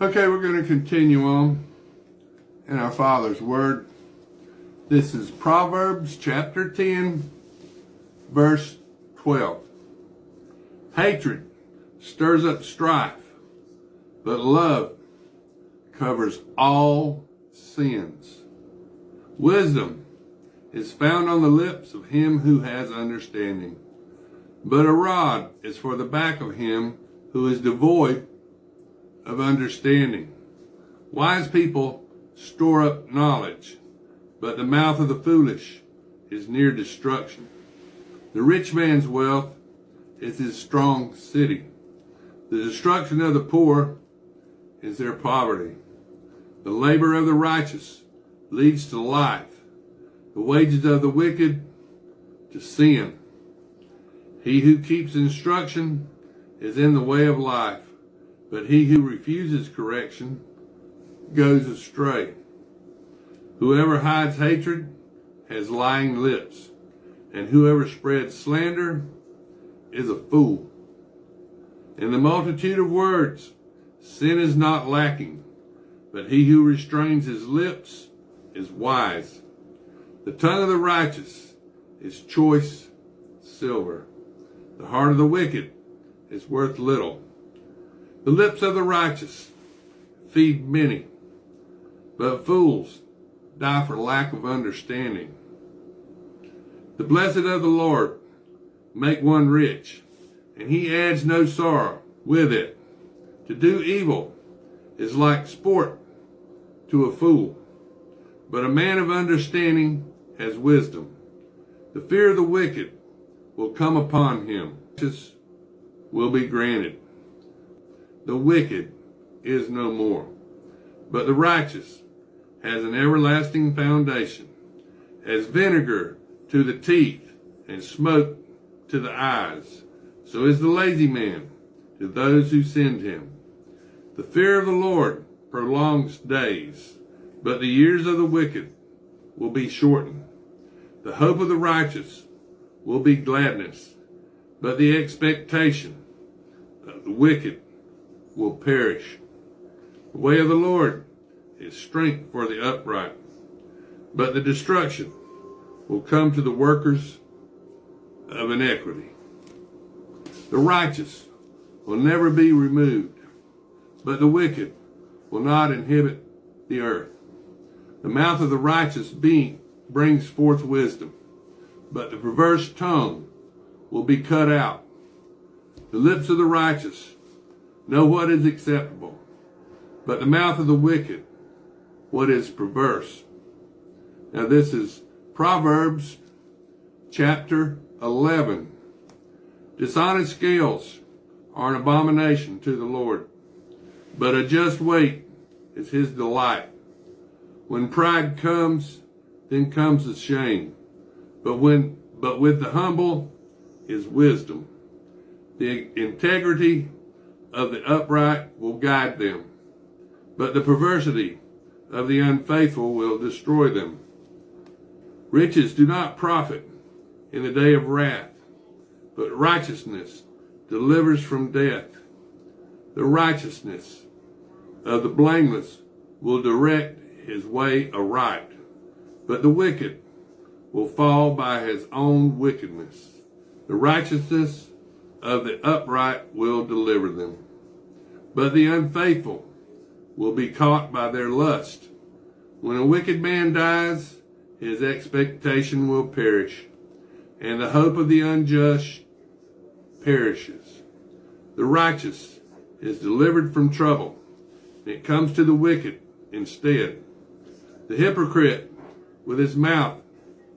Okay, we're going to continue on in our Father's Word. This is Proverbs chapter 10, verse 12. Hatred stirs up strife, but love covers all sins. Wisdom is found on the lips of him who has understanding, but a rod is for the back of him who is devoid of understanding. Wise people store up knowledge, but the mouth of the foolish is near destruction. The rich man's wealth is his strong city. The destruction of the poor is their poverty. The labor of the righteous leads to life. The wages of the wicked to sin. He who keeps instruction is in the way of life, but he who refuses correction goes astray. Whoever hides hatred has lying lips, and whoever spreads slander is a fool. In the multitude of words, sin is not lacking, but he who restrains his lips is wise. The tongue of the righteous is choice silver. The heart of the wicked is worth little. The lips of the righteous feed many, but fools die for lack of understanding. The blessed of the Lord make one rich, and he adds no sorrow with it. To do evil is like sport to a fool, but a man of understanding has wisdom. The fear of the wicked will come upon him. Justice will be granted. The wicked is no more, but the righteous has an everlasting foundation. As vinegar to the teeth and smoke to the eyes, so is the lazy man to those who send him. The fear of the Lord prolongs days, but the years of the wicked will be shortened. The hope of the righteous will be gladness, but the expectation of the wicked will perish. The way of the Lord is strength for the upright, but the destruction will come to the workers of iniquity. The righteous will never be removed, but the wicked will not inhabit the earth. The mouth of the righteous brings forth wisdom, but the perverse tongue will be cut out. The lips of the righteous know what is acceptable, but the mouth of the wicked what is perverse. Now this is Proverbs chapter 11. Dishonest scales are an abomination to the Lord, but a just weight is his delight. When pride comes, then comes the shame, but with the humble is wisdom. The integrity of the upright will guide them, but the perversity of the unfaithful will destroy them. Riches do not profit in the day of wrath, but righteousness delivers from death. The righteousness of the blameless will direct his way aright, but the wicked will fall by his own wickedness. The righteousness of the upright will deliver them, but the unfaithful will be caught by their lust. When a wicked man dies, his expectation will perish, and the hope of the unjust perishes. The righteous is delivered from trouble, and it comes to the wicked instead. The hypocrite with his mouth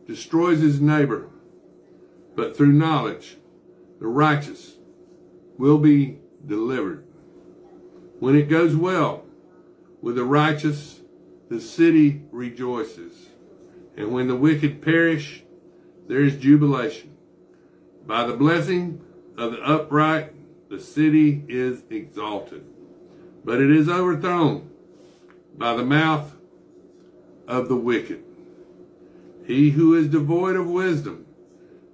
destroys his neighbor, but through knowledge the righteous will be delivered. When it goes well with the righteous, the city rejoices, and when the wicked perish, there is jubilation. By the blessing of the upright, the city is exalted, but it is overthrown by the mouth of the wicked. He who is devoid of wisdom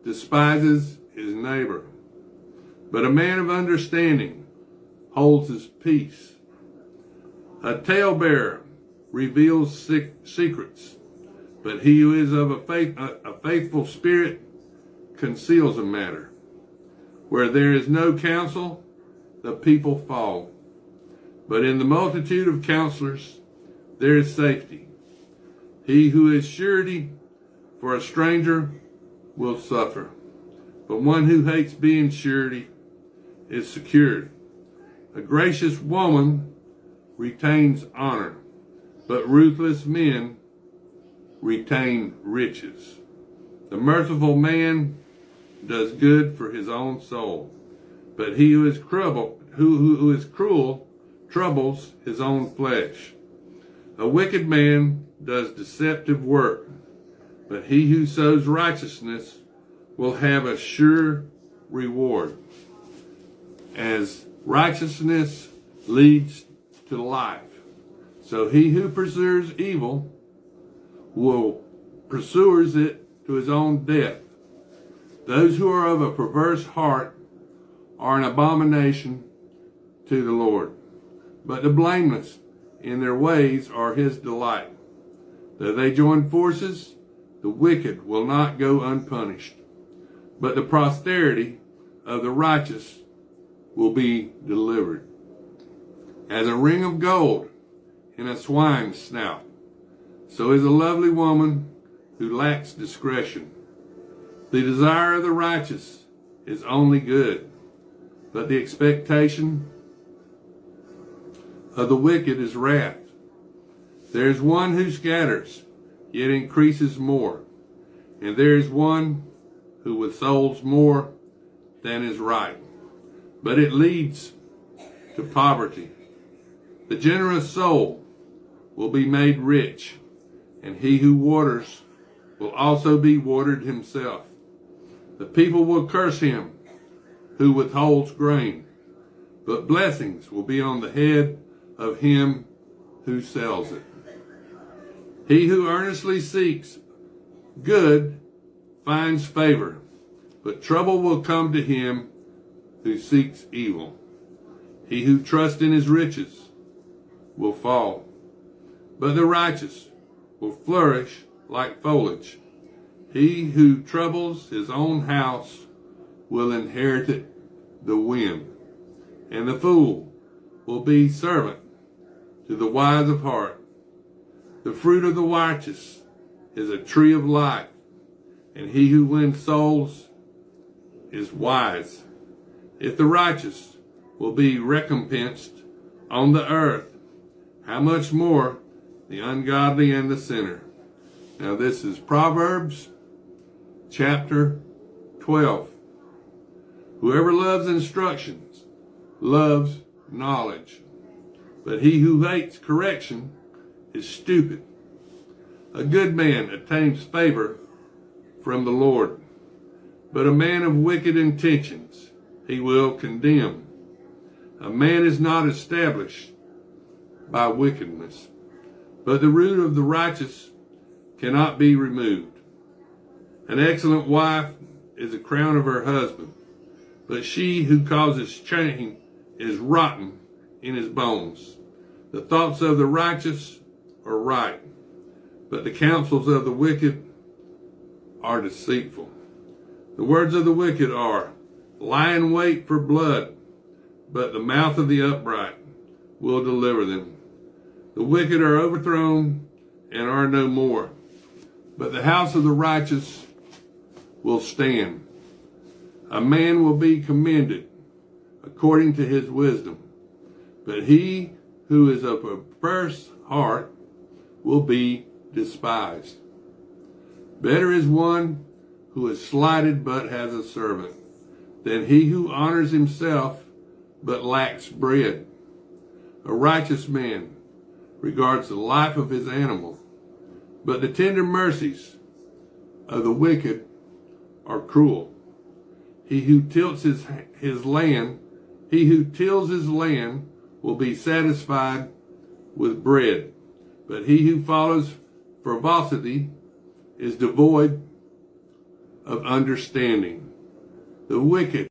despises his neighbor, but a man of understanding holds his peace. A talebearer reveals secrets, but he who is of a faithful spirit conceals a matter. Where there is no counsel, the people fall. But in the multitude of counselors, there is safety. He who is surety for a stranger will suffer, but one who hates being surety is secured. A gracious woman retains honor, but ruthless men retain riches. The merciful man does good for his own soul, but he who is cruel troubles his own flesh. A wicked man does deceptive work, but he who sows righteousness will have a sure reward. As righteousness leads to life, so he who pursues evil pursues it to his own death. Those who are of a perverse heart are an abomination to the Lord, but the blameless in their ways are his delight. Though they join forces, the wicked will not go unpunished, but the posterity of the righteous will be delivered. As a ring of gold in a swine's snout, so is a lovely woman who lacks discretion. The desire of the righteous is only good, but the expectation of the wicked is wrath. There is one who scatters, yet increases more, and there is one who withholds more than is right, but it leads to poverty. The generous soul will be made rich, and he who waters will also be watered himself. The people will curse him who withholds grain, but blessings will be on the head of him who sells it. He who earnestly seeks good finds favor, but trouble will come to him who seeks evil. He who trusts in his riches will fall, but the righteous will flourish like foliage. He who troubles his own house will inherit the wind, and the fool will be servant to the wise of heart. The fruit of the righteous is a tree of life, and he who wins souls is wise. If the righteous will be recompensed on the earth, how much more the ungodly and the sinner. Now this is Proverbs chapter 12. Whoever loves instructions loves knowledge, but he who hates correction is stupid. A good man attains favor from the Lord, but a man of wicked intentions he will condemn. A man is not established by wickedness, but the root of the righteous cannot be removed. An excellent wife is the crown of her husband, but she who causes shame is rotten in his bones. The thoughts of the righteous are right, but the counsels of the wicked are deceitful. The words of the wicked are, lie in wait for blood, but the mouth of the upright will deliver them. The wicked are overthrown and are no more, but the house of the righteous will stand. A man will be commended according to his wisdom, but he who is of a perverse heart will be despised. Better is one who is slighted but has a servant, than he who honors himself but lacks bread. A righteous man regards the life of his animal, but the tender mercies of the wicked are cruel. He who tills his land will be satisfied with bread, but he who follows frivolity is devoid of understanding. The wicked